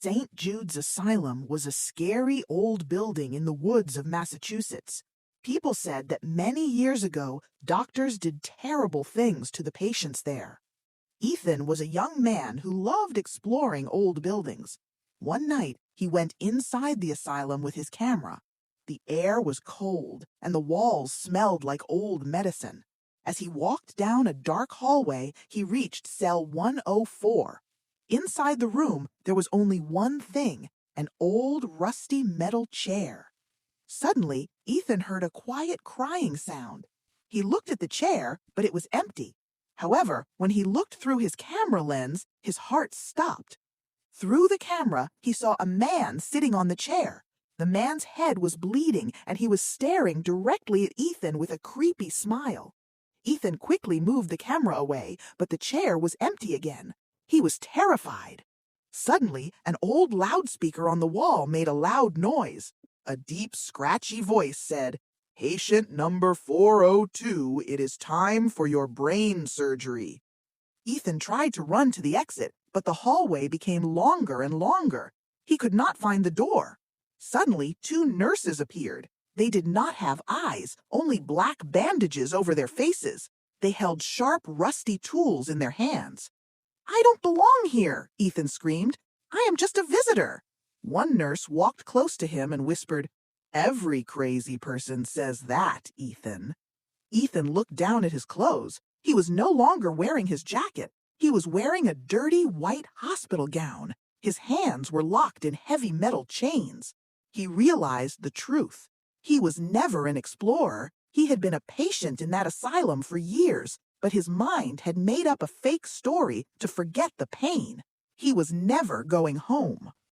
St. Jude's Asylum was a scary old building in the woods of Massachusetts. People said that many years ago, doctors did terrible things to the patients there. Ethan was a young man who loved exploring old buildings. One night, he went inside the asylum with his camera. The air was cold, and the walls smelled like old medicine. As he walked down a dark hallway, he reached cell 104. Inside the room, there was only one thing, an old rusty metal chair. Suddenly, Ethan heard a quiet crying sound. He looked at the chair, but it was empty. However, when he looked through his camera lens, his heart stopped. Through the camera, he saw a man sitting on the chair. The man's head was bleeding, and he was staring directly at Ethan with a creepy smile. Ethan quickly moved the camera away, but the chair was empty again. He was terrified. Suddenly, an old loudspeaker on the wall made a loud noise. A deep, scratchy voice said, "Patient number 402, it is time for your brain surgery." Ethan tried to run to the exit, but the hallway became longer and longer. He could not find the door. Suddenly, two nurses appeared. They did not have eyes, only black bandages over their faces. They held sharp, rusty tools in their hands. "I don't belong here," Ethan screamed. "I am just a visitor." One nurse walked close to him and whispered, "Every crazy person says that, Ethan." Ethan looked down at his clothes. He was no longer wearing his jacket. He was wearing a dirty white hospital gown. His hands were locked in heavy metal chains. He realized the truth. He was never an explorer. He had been a patient in that asylum for years, but his mind had made up a fake story to forget the pain. He was never going home.